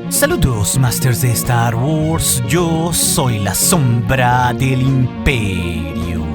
Saludos, Masters de Star Wars. Yo soy la sombra del Imperio.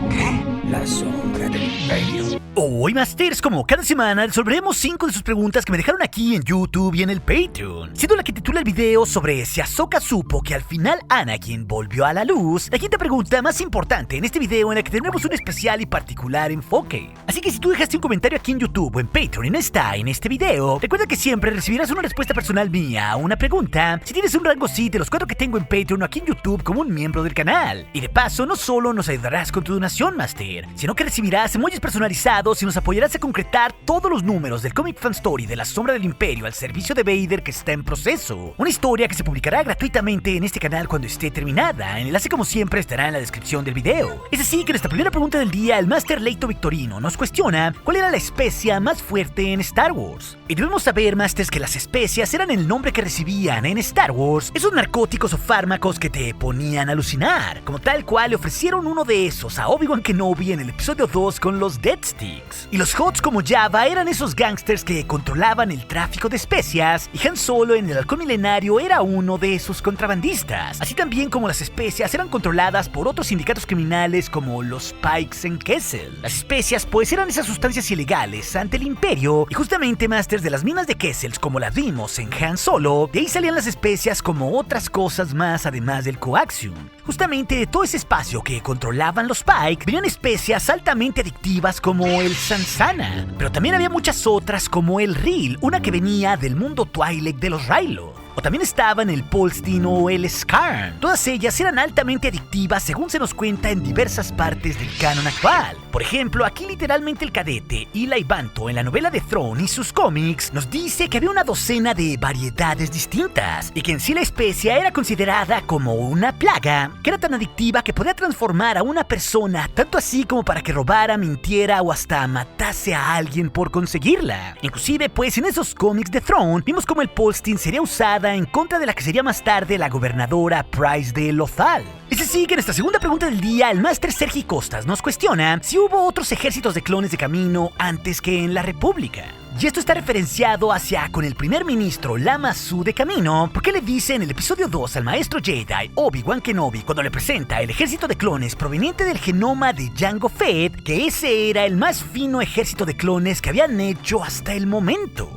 ¿Qué? La sombra del Imperio. Hoy, Masters, como cada semana, resolveremos 5 de sus preguntas que me dejaron aquí en YouTube y en el Patreon, siendo la que titula el video sobre si Ahsoka supo que al final Anakin volvió a la luz, la quinta pregunta más importante en este video, en la que tendremos un especial y particular enfoque. Así que si tú dejaste un comentario aquí en YouTube o en Patreon y no está en este video, recuerda que siempre recibirás una respuesta personal mía a una pregunta si tienes un rango de los 4 que tengo en Patreon o aquí en YouTube como un miembro del canal. Y de paso, no solo nos ayudarás con tu donación, Master, sino que recibirás emojis personalizados y nos apoyarás a concretar todos los números del Comic Fan Story de la Sombra del Imperio al servicio de Vader que está en proceso. Una historia que se publicará gratuitamente en este canal cuando esté terminada. El enlace, como siempre, estará en la descripción del video. Es así que en esta primera pregunta del día, el Master Leito Victorino nos cuestiona cuál era la especia más fuerte en Star Wars. Y debemos saber, Masters, que las especias eran el nombre que recibían en Star Wars esos narcóticos o fármacos que te ponían a alucinar. Como tal cual le ofrecieron uno de esos a Obi-Wan Kenobi en el episodio 2 con los Dead Sticks. Y los Hots como Jabba eran esos gángsters que controlaban el tráfico de especias, y Han Solo en el Halcón Milenario era uno de esos contrabandistas, así también como las especias eran controladas por otros sindicatos criminales como los Pikes en Kessel. Las especias pues eran esas sustancias ilegales ante el Imperio, y justamente, Masters, de las minas de Kessel como las vimos en Han Solo, de ahí salían las especias como otras cosas más además del coaxium. Justamente de todo ese espacio que controlaban los Pike venían especias altamente adictivas como el Sansana, pero también había muchas otras como el Ril, una que venía del mundo Twi'lek de los Rylo. O también estaban el Polstin o el Skarn. Todas ellas eran altamente adictivas según se nos cuenta en diversas partes del canon actual. Por ejemplo, aquí literalmente el cadete Eli Vanto en la novela de Throne y sus cómics nos dice que había una docena de variedades distintas y que en sí la especia era considerada como una plaga que era tan adictiva que podía transformar a una persona, tanto así como para que robara, mintiera o hasta matase a alguien por conseguirla. Inclusive pues en esos cómics de Throne vimos como el Polstin sería usada en contra de la que sería más tarde la gobernadora Price de Lothal. Es así que en esta segunda pregunta del día, el Master Sergi Costas nos cuestiona si hubo otros ejércitos de clones de camino antes que en la República. Y esto está referenciado hacia con el primer ministro Lama Su de camino, porque le dice en el episodio 2 al maestro Jedi Obi-Wan Kenobi, cuando le presenta el ejército de clones proveniente del genoma de Jango Fett, que ese era el más fino ejército de clones que habían hecho hasta el momento.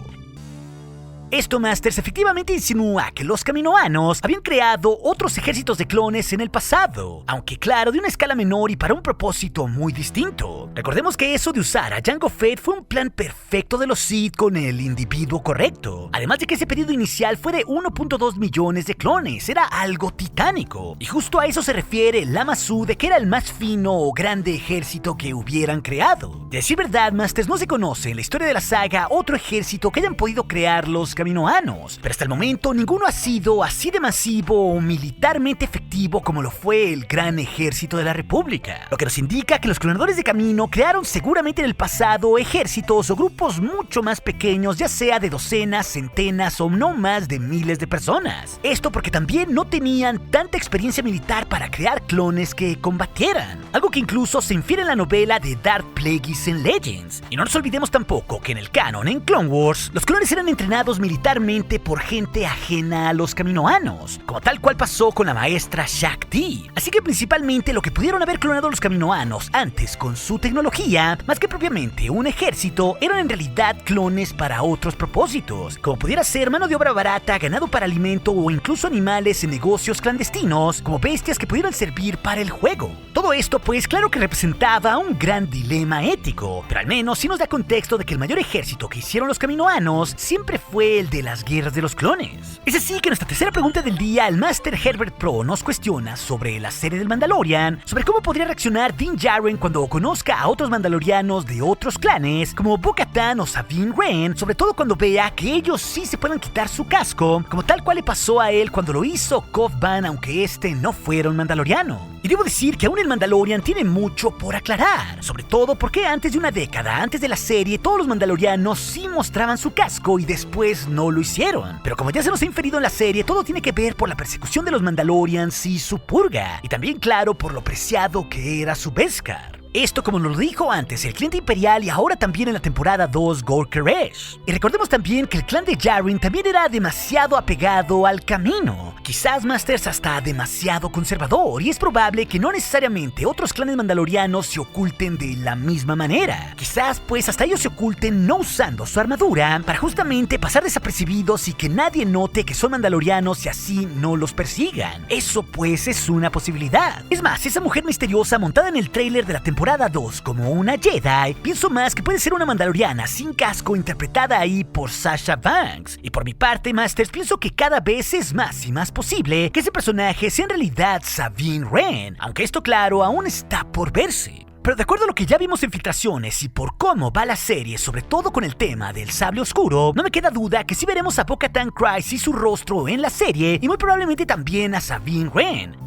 Esto, Masters, efectivamente insinúa que los Kaminoanos habían creado otros ejércitos de clones en el pasado, aunque claro, de una escala menor y para un propósito muy distinto. Recordemos que eso de usar a Jango Fett fue un plan perfecto de los Sith con el individuo correcto. Además de que ese pedido inicial fue de 1.2 millones de clones, era algo titánico. Y justo a eso se refiere Lama Su de que era el más fino o grande ejército que hubieran creado. De decir verdad, Masters, no se conoce en la historia de la saga otro ejército que hayan podido crear los Kaminoanos, pero hasta el momento ninguno ha sido así de masivo o militarmente efectivo como lo fue el gran ejército de la República, lo que nos indica que los clonadores de camino crearon seguramente en el pasado ejércitos o grupos mucho más pequeños, ya sea de docenas, centenas o no más de miles de personas. Esto porque también no tenían tanta experiencia militar para crear clones que combatieran, algo que incluso se infiere en la novela de Darth Plagueis en Legends. Y no nos olvidemos tampoco que en el canon, en Clone Wars, los clones eran entrenados militarmente por gente ajena a los Kaminoanos, como tal cual pasó con la maestra Shaak Ti. Así que principalmente lo que pudieron haber clonado los Kaminoanos antes con su tecnología, más que propiamente un ejército, eran en realidad clones para otros propósitos, como pudiera ser mano de obra barata, ganado para alimento o incluso animales en negocios clandestinos, como bestias que pudieran servir para el juego. Todo esto pues claro que representaba un gran dilema ético, pero al menos sí nos da contexto de que el mayor ejército que hicieron los Kaminoanos siempre fue el de las guerras de los clones. Es así que en nuestra tercera pregunta del día, el Master Herbert Pro nos cuestiona sobre la serie del Mandalorian, sobre cómo podría reaccionar Din Djarin cuando conozca a otros mandalorianos de otros clanes, como Bo-Katan o Sabine Wren, sobre todo cuando vea que ellos sí se puedan quitar su casco, como tal cual le pasó a él cuando lo hizo Cobb Vanth, aunque este no fuera un mandaloriano. Y debo decir que aún el Mandalorian tiene mucho por aclarar, sobre todo porque antes de una década antes de la serie, todos los mandalorianos sí mostraban su casco y después no lo hicieron. Pero como ya se nos ha inferido en la serie, todo tiene que ver por la persecución de los Mandalorians y su purga, y también claro por lo preciado que era su Beskar. Esto como nos lo dijo antes el cliente imperial y ahora también en la temporada 2 Gorkeresh. Y recordemos también que el clan de Yaren también era demasiado apegado al camino. Quizás Masters hasta demasiado conservador y es probable que no necesariamente otros clanes mandalorianos se oculten de la misma manera. Quizás pues hasta ellos se oculten no usando su armadura para justamente pasar desapercibidos y que nadie note que son mandalorianos y así no los persigan. Eso pues es una posibilidad. Es más, esa mujer misteriosa montada en el tráiler de la temporada 2 como una Jedi, pienso más que puede ser una mandaloriana sin casco interpretada ahí por Sasha Banks. Y por mi parte, Masters, pienso que cada vez es más y más posible que ese personaje sea en realidad Sabine Wren, aunque esto claro aún está por verse. Pero de acuerdo a lo que ya vimos en filtraciones y por cómo va la serie, sobre todo con el tema del sable oscuro, no me queda duda que sí veremos a Bo-Katan Kryze y su rostro en la serie y muy probablemente también a Sabine Wren.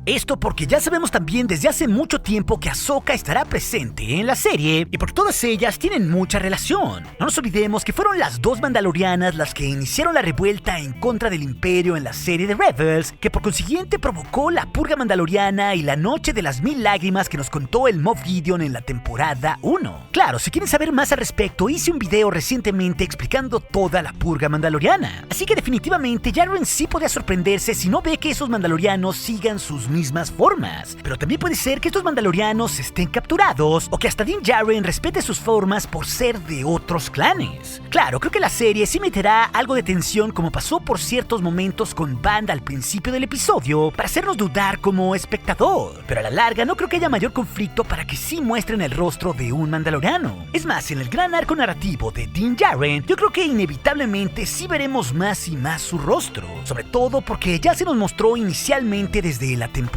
Esto porque ya sabemos también desde hace mucho tiempo que Ahsoka estará presente en la serie y porque todas ellas tienen mucha relación. No nos olvidemos que fueron las dos mandalorianas las que iniciaron la revuelta en contra del Imperio en la serie de Rebels, que por consiguiente provocó la purga mandaloriana y la noche de las 1000 lágrimas que nos contó el Moff Gideon en la temporada 1. Claro, si quieren saber más al respecto, hice un video recientemente explicando toda la purga mandaloriana. Así que definitivamente Yaren sí podría sorprenderse si no ve que esos mandalorianos sigan sus mismas formas, pero también puede ser que estos mandalorianos estén capturados o que hasta Din Djarin respete sus formas por ser de otros clanes. Claro, creo que la serie sí meterá algo de tensión como pasó por ciertos momentos con Band al principio del episodio para hacernos dudar como espectador, pero a la larga no creo que haya mayor conflicto para que sí muestren el rostro de un mandaloriano. Es más, en el gran arco narrativo de Din Djarin, yo creo que inevitablemente sí veremos más y más su rostro, sobre todo porque ya se nos mostró inicialmente desde la temporada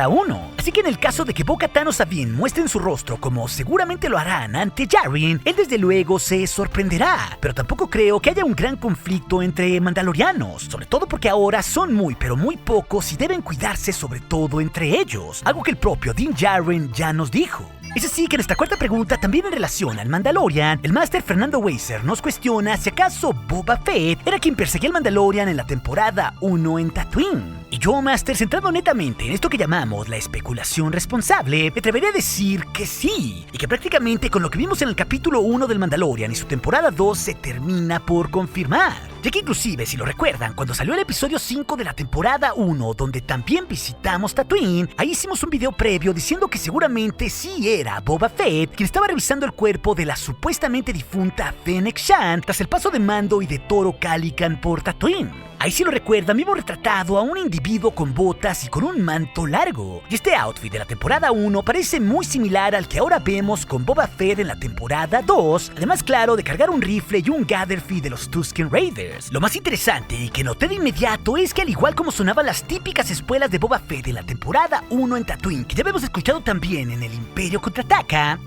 1. Así que en el caso de que Bo-Katan o Sabine muestren su rostro como seguramente lo harán ante Djarin, él desde luego se sorprenderá. Pero tampoco creo que haya un gran conflicto entre mandalorianos, sobre todo porque ahora son muy pero muy pocos y deben cuidarse sobre todo entre ellos, algo que el propio Din Djarin ya nos dijo. Es así que en esta cuarta pregunta, también en relación al Mandalorian, el Master Fernando Weiser nos cuestiona si acaso Boba Fett era quien perseguía al Mandalorian en la temporada 1 en Tatooine. Y yo, Master, centrado netamente en esto que llamamos la especulación responsable, me atrevería a decir que sí, y que prácticamente con lo que vimos en el capítulo 1 del Mandalorian y su temporada 2 se termina por confirmar. Ya que inclusive, si lo recuerdan, cuando salió el episodio 5 de la temporada 1, donde también visitamos Tatooine, ahí hicimos un video previo diciendo que seguramente sí era Boba Fett quien estaba revisando el cuerpo de la supuestamente difunta Fennec Shand tras el paso de Mando y de Toro Calican por Tatooine. Ahí si lo recuerdan, vimos retratado a un individuo con botas y con un manto largo. Y este outfit de la temporada 1 parece muy similar al que ahora vemos con Boba Fett en la temporada 2, además claro de cargar un rifle y un Gatherfee de los Tusken Raiders. Lo más interesante y que noté de inmediato es que al igual como sonaban las típicas espuelas de Boba Fett en la temporada 1 en Tatooine, que ya habíamos escuchado también en el Imperio Contraataca,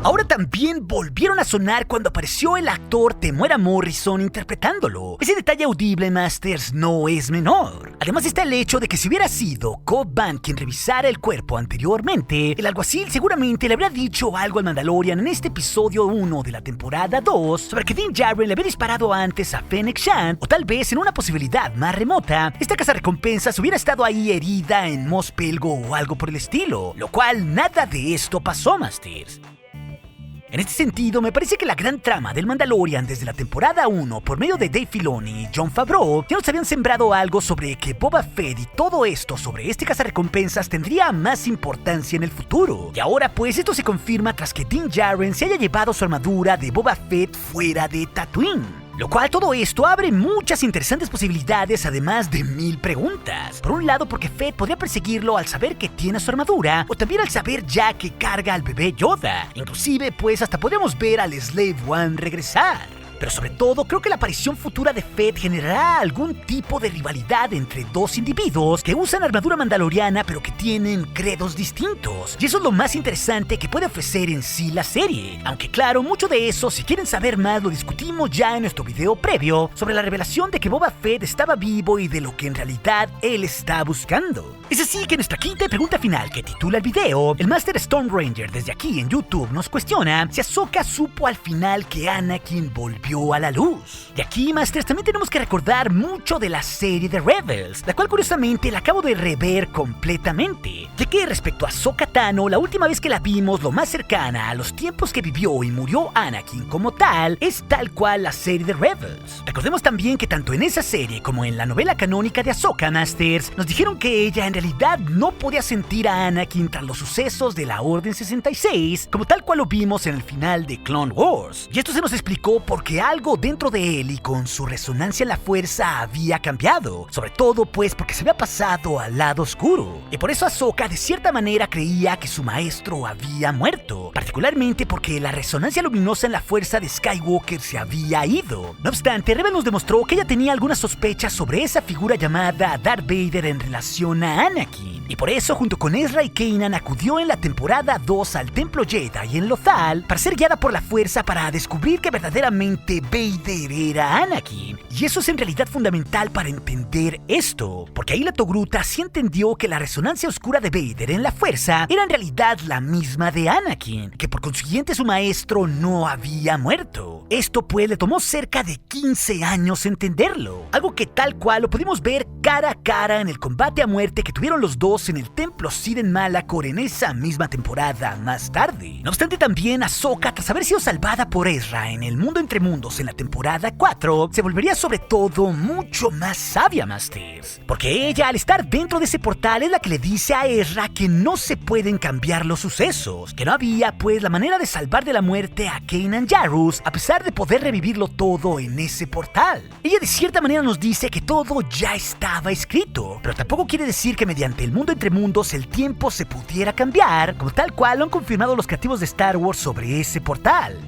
ahora también volvieron a sonar cuando apareció el actor Temuera Morrison interpretándolo. Ese detalle audible, Masters, no es menor. Además está el hecho de que si hubiera sido Cobb Vanth quien revisara el cuerpo anteriormente, el alguacil seguramente le habría dicho algo al Mandalorian en este episodio 1 de la temporada 2 sobre que Din Djarin le había disparado antes a Fennec Shand, o tal vez en una posibilidad más remota, esta cazarrecompensas hubiera estado ahí herida en Mos Pelgo o algo por el estilo, lo cual nada de esto pasó, Masters. En este sentido, me parece que la gran trama del Mandalorian desde la temporada 1 por medio de Dave Filoni y Jon Favreau ya nos habían sembrado algo sobre que Boba Fett y todo esto sobre este cazarrecompensas tendría más importancia en el futuro. Y ahora pues esto se confirma tras que Din Djarin se haya llevado su armadura de Boba Fett fuera de Tatooine. Lo cual todo esto abre muchas interesantes posibilidades además de 1000 preguntas. Por un lado porque Fett podría perseguirlo al saber que tiene su armadura o también al saber ya que carga al bebé Yoda. Inclusive pues hasta podríamos ver al Slave One regresar. Pero sobre todo, creo que la aparición futura de Fett generará algún tipo de rivalidad entre dos individuos que usan armadura mandaloriana pero que tienen credos distintos. Y eso es lo más interesante que puede ofrecer en sí la serie. Aunque claro, mucho de eso, si quieren saber más, lo discutimos ya en nuestro video previo sobre la revelación de que Boba Fett estaba vivo y de lo que en realidad él está buscando. Es así que nuestra quinta pregunta final que titula el video, el Master Storm Ranger desde aquí en YouTube nos cuestiona si Ahsoka supo al final que Anakin volvió volvió a la luz. Y aquí, Masters, también tenemos que recordar mucho de la serie de Rebels, la cual curiosamente la acabo de rever completamente, ya que respecto a Ahsoka Tano, la última vez que la vimos lo más cercana a los tiempos que vivió y murió Anakin como tal, es tal cual la serie de Rebels. Recordemos también que tanto en esa serie como en la novela canónica de Ahsoka, Masters, nos dijeron que ella en realidad no podía sentir a Anakin tras los sucesos de la Orden 66, como tal cual lo vimos en el final de Clone Wars. Y esto se nos explicó porque algo dentro de él y con su resonancia en la fuerza había cambiado, sobre todo pues porque se había pasado al lado oscuro. Y por eso Ahsoka de cierta manera creía que su maestro había muerto, particularmente porque la resonancia luminosa en la fuerza de Skywalker se había ido. No obstante, Rebel nos demostró que ella tenía algunas sospechas sobre esa figura llamada Darth Vader en relación a Anakin, y por eso junto con Ezra y Kanan acudió en la temporada 2 al Templo Jedi en Lothal para ser guiada por la fuerza para descubrir que verdaderamente Vader era Anakin. Y eso es en realidad fundamental para entender esto, porque ahí la Togruta sí entendió que la resonancia oscura de Vader en la fuerza era en realidad la misma de Anakin, que por consiguiente su maestro no había muerto. Esto pues le tomó cerca de 15 años entenderlo, algo que tal cual lo pudimos ver cara a cara en el combate a muerte que tuvieron los dos en el Templo Sith en Malachor en esa misma temporada más tarde. No obstante, también Ahsoka, tras haber sido salvada por Ezra en el Mundo Entre Mundos en la temporada 4, se volvería sobre todo mucho más sabia, Masters, porque ella al estar dentro de ese portal es la que le dice a Ezra que no se pueden cambiar los sucesos, que no había pues la manera de salvar de la muerte a Kanan Jarrus a pesar de poder revivirlo todo en ese portal. Ella de cierta manera nos dice que todo ya estaba escrito, pero tampoco quiere decir que mediante el Mundo Entre Mundos el tiempo se pudiera cambiar, como tal cual lo han confirmado los creativos de Star Wars sobre ese portal.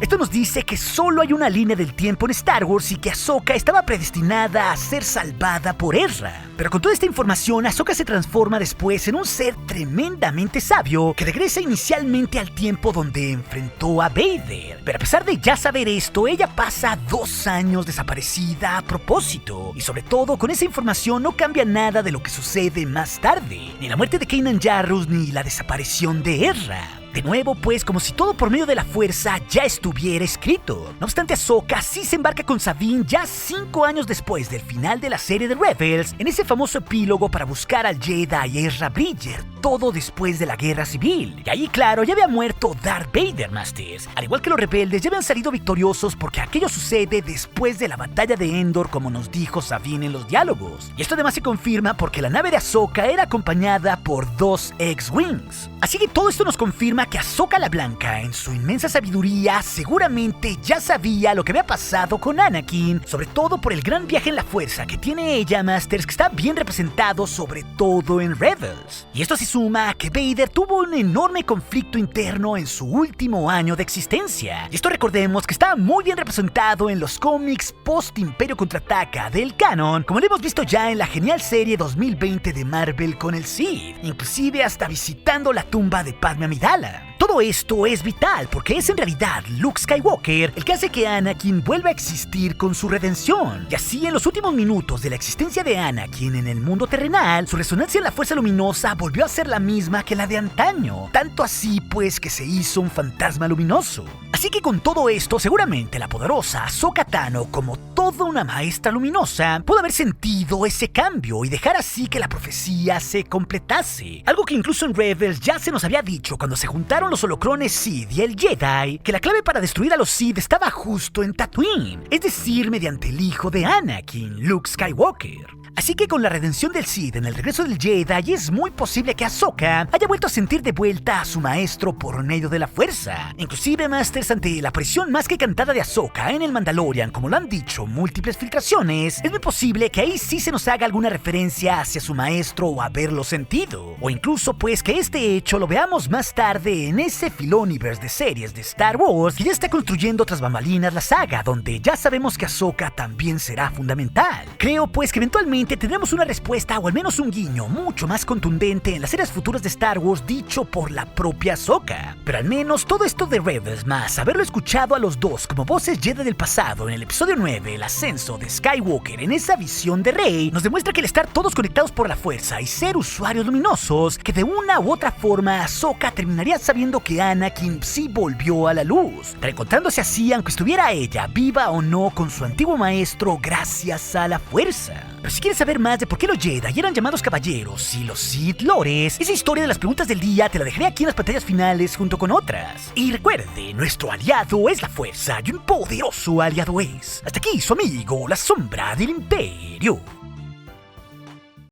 Esto nos dice que solo hay una línea del tiempo en Star Wars y que Ahsoka estaba predestinada a ser salvada por Ezra. Pero con toda esta información, Ahsoka se transforma después en un ser tremendamente sabio que regresa inicialmente al tiempo donde enfrentó a Vader. Pero a pesar de ya saber esto, ella pasa 2 años desaparecida a propósito. Y sobre todo, con esa información no cambia nada de lo que sucede más tarde. Ni la muerte de Kanan Jarrus ni la desaparición de Ezra. De nuevo, pues, como si todo por medio de la fuerza ya estuviera escrito. No obstante, Ahsoka sí se embarca con Sabine ya 5 años después del final de la serie de Rebels, en ese famoso epílogo para buscar al Jedi Ezra Bridger, todo después de la Guerra Civil. Y ahí, claro, ya había muerto Darth Vader, Masters. Al igual que los rebeldes, ya habían salido victoriosos porque aquello sucede después de la batalla de Endor, como nos dijo Sabine en los diálogos. Y esto además se confirma porque la nave de Ahsoka era acompañada por 2 X-Wings. Así que todo esto nos confirma que Ahsoka la Blanca, en su inmensa sabiduría, seguramente ya sabía lo que había pasado con Anakin, sobre todo por el gran viaje en la fuerza que tiene ella, Masters, que está bien representado sobre todo en Rebels. Y esto se suma a que Vader tuvo un enorme conflicto interno en su último año de existencia. Y esto recordemos que está muy bien representado en los cómics post-Imperio Contraataca del canon, como lo hemos visto ya en la genial serie 2020 de Marvel con el Sith, inclusive hasta visitando la tumba de Padme Amidala. Todo esto es vital porque es en realidad Luke Skywalker el que hace que Anakin vuelva a existir con su redención. Y así, en los últimos minutos de la existencia de Anakin en el mundo terrenal, su resonancia en la fuerza luminosa volvió a ser la misma que la de antaño. Tanto así pues que se hizo un fantasma luminoso. Así que con todo esto, seguramente la poderosa Ahsoka Tano, como toda una maestra luminosa, pudo haber sentido ese cambio y dejar así que la profecía se completase. Algo que incluso en Rebels ya se nos había dicho cuando se juntaron los holocrones Sith y el Jedi, que la clave para destruir a los Sith estaba justo en Tatooine, es decir, mediante el hijo de Anakin, Luke Skywalker. Así que con la redención del Sith en el regreso del Jedi, es muy posible que Ahsoka haya vuelto a sentir de vuelta a su maestro por medio de la fuerza. Inclusive, Masters, ante la aparición más que cantada de Ahsoka en el Mandalorian, como lo han dicho múltiples filtraciones, es muy posible que ahí sí se nos haga alguna referencia hacia su maestro o haberlo sentido. O incluso pues que este hecho lo veamos más tarde en ese Filoniverse de series de Star Wars que ya está construyendo tras bambalinas la saga, donde ya sabemos que Ahsoka también será fundamental. Creo pues que eventualmente Seguramente tendremos una respuesta o al menos un guiño mucho más contundente en las eras futuras de Star Wars dicho por la propia Ahsoka. Pero al menos todo esto de Rebels más haberlo escuchado a los dos como voces Jedi del pasado en el episodio 9, el ascenso de Skywalker en esa visión de Rey, nos demuestra que el estar todos conectados por la fuerza y ser usuarios luminosos, que de una u otra forma Ahsoka terminaría sabiendo que Anakin sí volvió a la luz, reencontrándose así aunque estuviera ella viva o no con su antiguo maestro gracias a la fuerza. Pero si quieres saber más de por qué los Jedi eran llamados caballeros y los Sith lores, esa historia de las preguntas del día te la dejaré aquí en las pantallas finales junto con otras. Y recuerde, nuestro aliado es la fuerza y un poderoso aliado es. Hasta aquí su amigo, la sombra del Imperio.